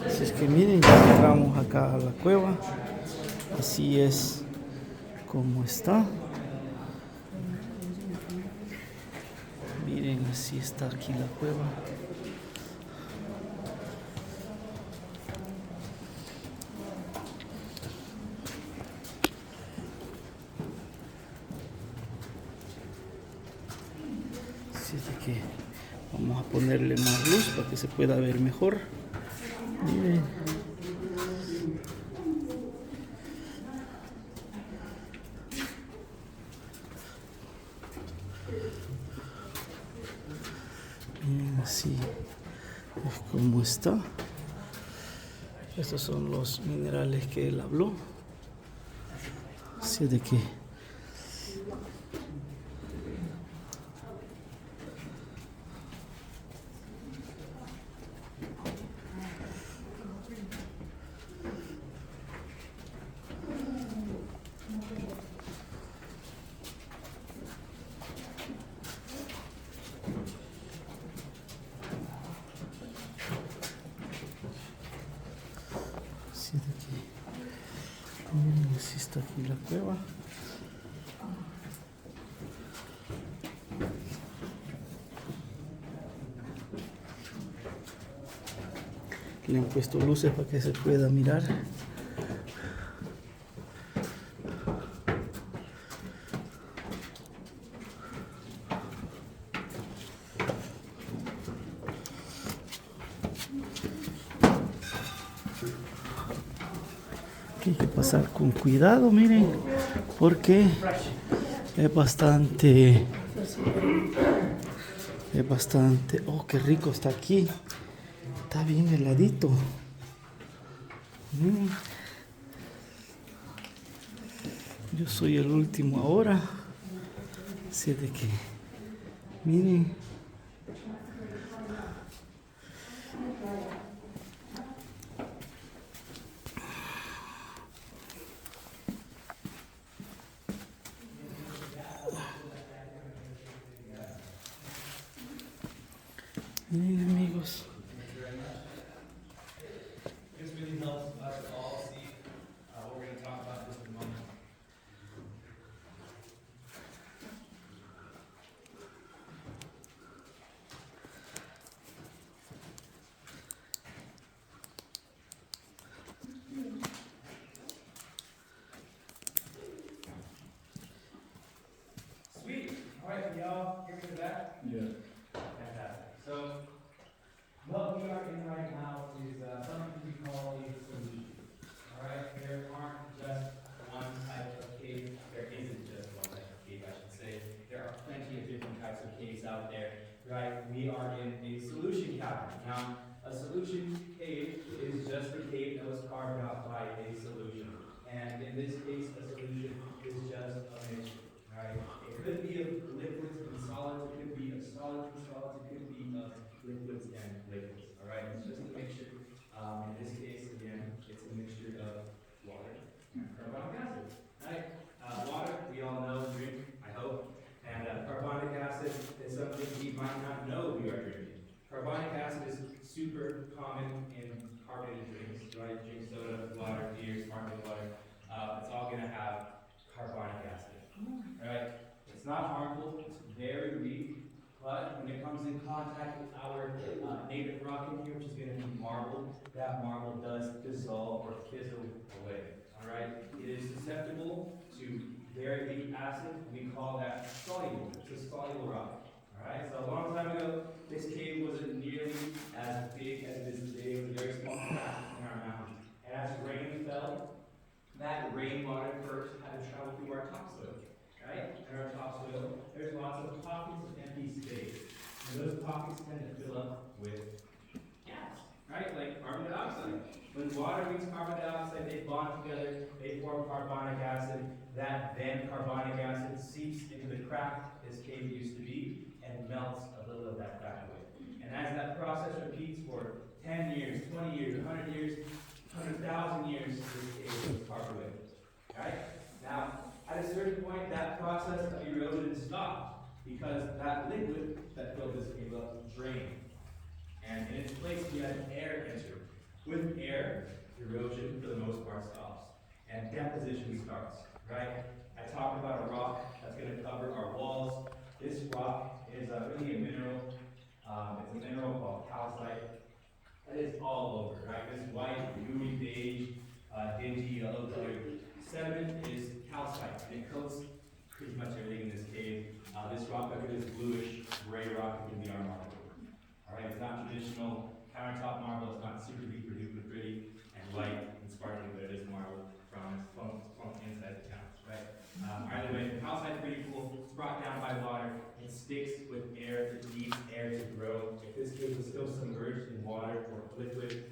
Así es que miren, ya entramos acá a la cueva. Así es como está. Miren, así está aquí la cueva. Así es de que vamos a ponerle más luz para que se pueda ver mejor. Miren. Miren, así es como está. Estos son los minerales que él habló. Así es de que miren, así está aquí la cueva. Le han puesto luces para que se pueda mirar. Hay que pasar con cuidado, miren, porque es bastante, oh, qué rico está aquí, está bien heladito. Yo soy el último ahora, así de que, miren. Miren, amigos. This really helps us all see what we're going to talk about just in a moment. Sweet. All right, can y'all hear me in the back? Yeah. Fantastic. So, what we are in right now is something we call a solution. All right, there aren't just one type of cave. There isn't just one type of cave, I should say. There are plenty of different types of caves out there, right? We are in a solution cavern. Now, a solution cave is just a cave that was carved out by a solution. And in this case, a solution is just a mixture, right? It could be of liquids and solids, it could be of solids and solids, it could be of liquids and liquids, all right? It's just a mixture. In this case, again, it's a mixture of water and carbonic acid, right? Water, we all know and drink, I hope, and carbonic acid is something we might not know we are drinking. Carbonic acid is super common in carbonated drinks, right? Drink soda, water, beer, sparkling water. It's all going to have carbonic acid, right? It's not harmful. It's very weak. But when it comes in contact with our native rock in here, which is going to be marble, that marble does dissolve or fizzle away. All right? It is susceptible to very weak acid. We call that soluble. It's a soluble rock. All right? So a long time ago, this cave wasn't nearly as big as it is today. It was a very small crack in our mountains. And as rain fell, that rainwater first had to travel through our topsoil. Right? In our topsoil, there's lots of pockets of empty space. And those pockets tend to fill up with gas, right? Like carbon dioxide. When water meets carbon dioxide, they bond together, they form carbonic acid. That then carbonic acid seeps into the crack this cave used to be and melts a little of that crack away. And as that process repeats for 10 years, 20 years, 100 years, 100,000 years, this cave was carved away. Right? Now, at a certain point, that process of erosion stopped because that liquid that filled this cave up drained. And in its place, we had air enter. With erosion for the most part stops, and deposition starts, right? I talked about a rock that's going to cover our walls. This rock is really a mineral. It's a mineral called calcite. And it's all over, right? This white, gooey, beige, dingy, yellow colored sediment is calcite, and it coats pretty much everything in this cave. This rock bucket is bluish, gray rock. It can be our marble. All right, it's not traditional countertop marble. It's not super duper duper pretty and light and sparkly, but it is marble from inside the house, right? Either way, the calcite's pretty cool. It's brought down by water. It sticks with air. It needs air to grow. If this cave was still submerged in water or liquid,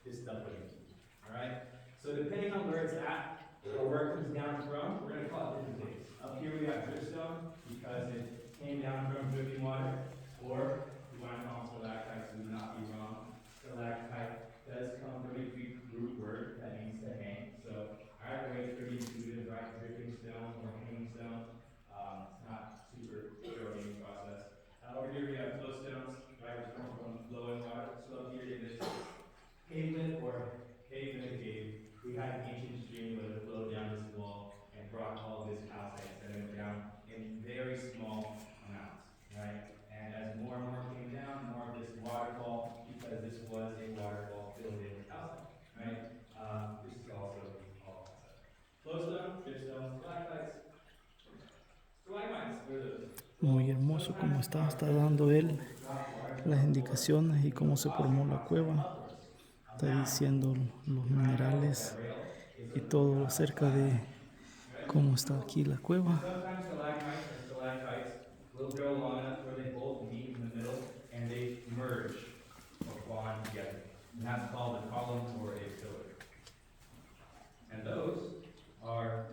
this stuff wouldn't keep. All right. So depending on where it's at or where it comes down from, we're going to call it different things. Up here we got dripstone because it came down from dripping water, or we want to call them stalactites, so we would not be wrong. Stalactite does come from a Greek root word that means to hang. So either way, it's pretty intuitive, right? Dripping stone or hanging stone. It's not super eroding process. Over here we have flow stones, right? Which come from flowing water. So up here in this cavelet or cave in a cave, we had an ancient stream that flowed down this wall and brought all of this calcite sediment down in very small amounts, right? And as more and more came down, more of this waterfall, because this was a waterfall filled in with calcite, right? This is also all calcite. Flowstone, dripstone, stalactites. Stalagmites, what are those? Muy hermoso como está dando él las indicaciones y cómo se formó la cueva. Está diciendo los minerales y todo acerca de cómo está aquí la cueva. Sometimes stalagmites or stalactites will grow long enough where they both meet in the middle and they merge or bond together. And that's called a column or a pillar. And those are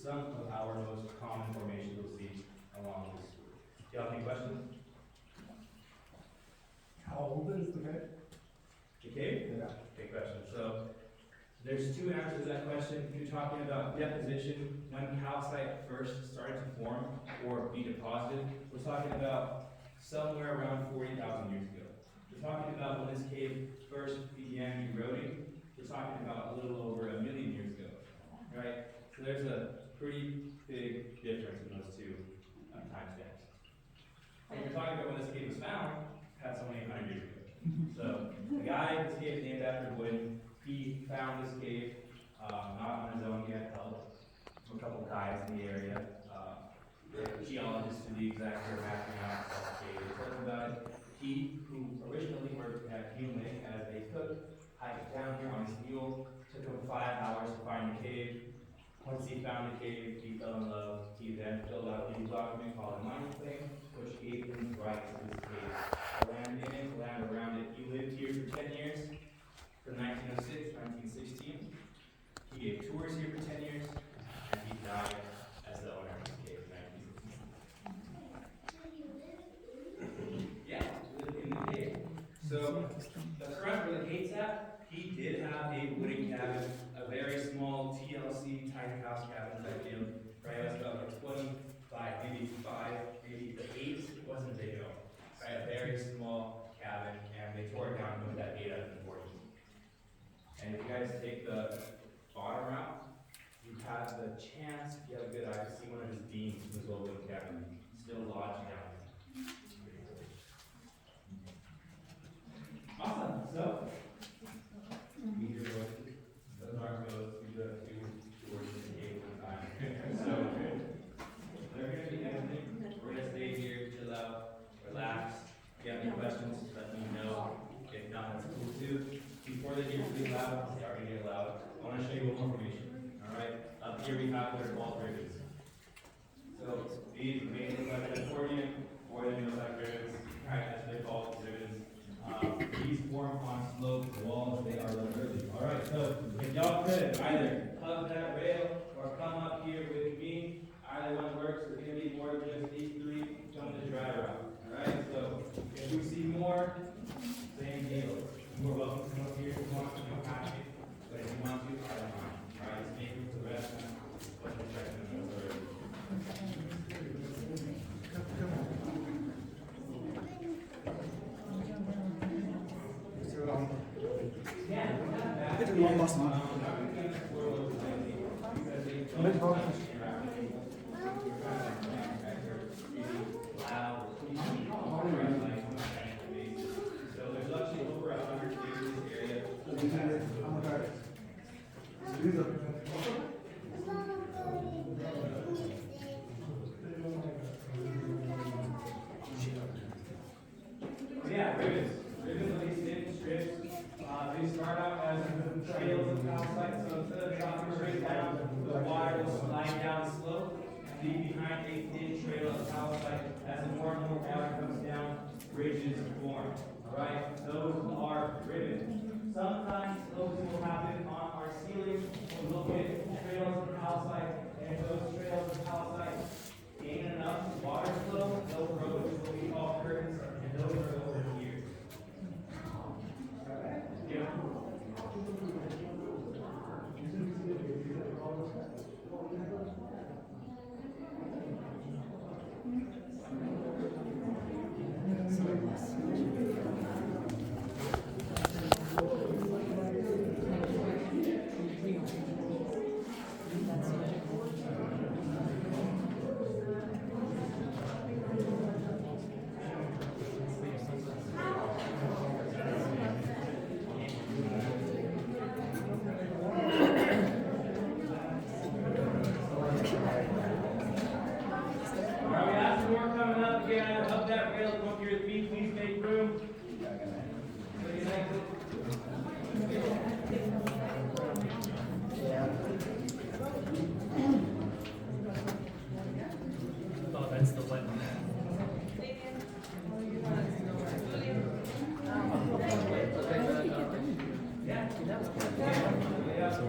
some of our most common formations you'll see along this route. Do you have any questions? How old is the cave? The cave? Yeah. Big question. So there's two answers to that question. You're talking about deposition, when calcite first started to form or be deposited. We're talking about somewhere around 40,000 years ago. We're talking about when this cave first began eroding. We're talking about a little over 1 million years ago, right? So there's a pretty big difference in those two time stamps. And you're talking about when this cave was found, that's only 100 years ago. So the guy, this cave is named after Boyden. He found this cave, not on his own. He had help from a couple of guys in the area. Geologists to be exact, who are mapping out the cave. They told him about it. He, who originally worked at Hume Lake as a cook, hiked down here on his mule. Took him 5 hours to find the cave. Once he found the cave, he fell in love. He then filled out a document called a mining claim, which gave him rights to this cave. The land in it, the land around it. He lived here for 10 years, from 1906 to 1916. He gave tours here for 10 years, and he died as the owner of the cave in 1916. Yeah, he lived in the cave. So, the front where the gate's at, he did have a wooden cabin, a very small TLC tiny house cabin type deal. Right, it was about like 20 by maybe 5, maybe 8. It wasn't big at all. Right, a very small cabin, and they tore it down and put that gate up in the 40s. And if you guys take the bottom route, you have the chance, if you have a good eye, to see one of his beams in his old wooden cabin still lodged down there. Awesome. So, meet your voices. Those aren't those. We do have two tours in the cave at a time. So, they're going to be editing. We're going to stay here, chill out, relax. If you have any questions, let me know. If not, that's cool too. Before they get really loud, they are going to get loud. I want to show you one more formation. Alright? Up here we have what are called ribbons. So, these mainly like Californian, Boyden like ribbons. Right, that's what they're called, ribbons. These form on sloped walls, they are literally. Alright, so if y'all could either hug that rail or come up here with me, either one works. It's going to be more than just these three. Come to the dry route. Alright, so if we see more, same deal. You're welcome to come up here if you want to, you don't have to. But if you want to, I don't mind. Alright, just make it to the rest. What's the second one? Yeah, we have that. Yeah, ribbons. Ribbons are these thin strips. They start out as trails of calcite, so instead of dropping straight down, the water will slide down slope and leave behind a thin trail of calcite. As more and more water comes down, bridges form. Alright, those are ribbons. Sometimes those will happen on our ceiling. We'll look at trails of calcite, and if those trails of calcite gain enough water flow, they'll grow into what we call curtains, and those are over here. Yeah.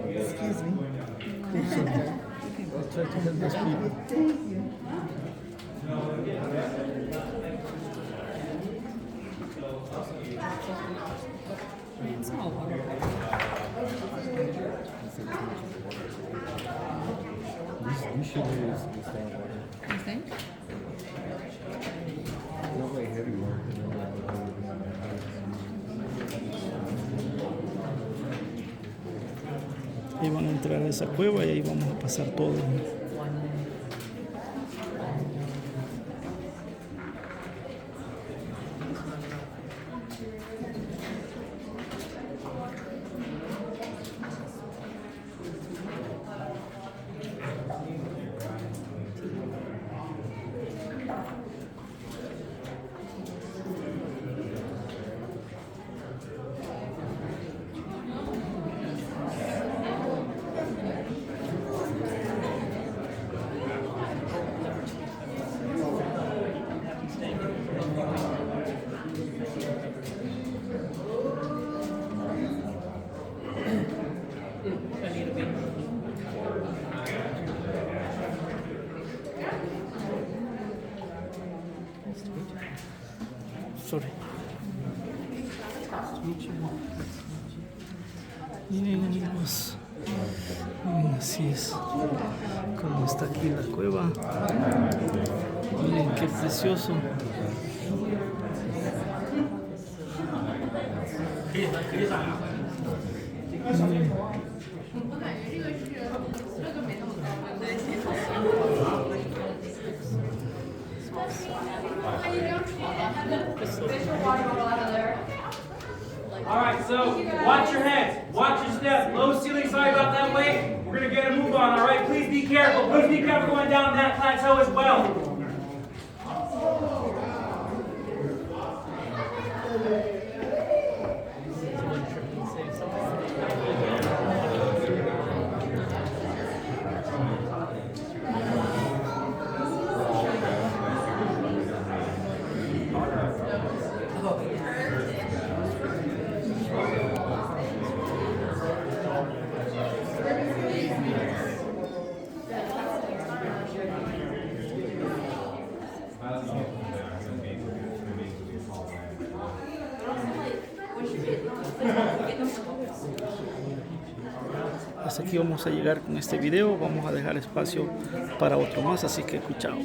Excuse me. I'll try to help those people. You should use the stand water. You think? Not like heavy work. Ahí van a entrar a esa cueva y ahí vamos a pasar todo. Sorry. Miren amigos, miren, así es como está aquí la cueva. Miren qué precioso. Miren. All right, so watch your heads, watch your step. Low ceiling, sorry about that weight. We're gonna get a move on, all right? Please be careful. Please be careful going down that plateau as well. Hasta aquí vamos a llegar con este video. Vamos a dejar espacio para otro más, así que chao.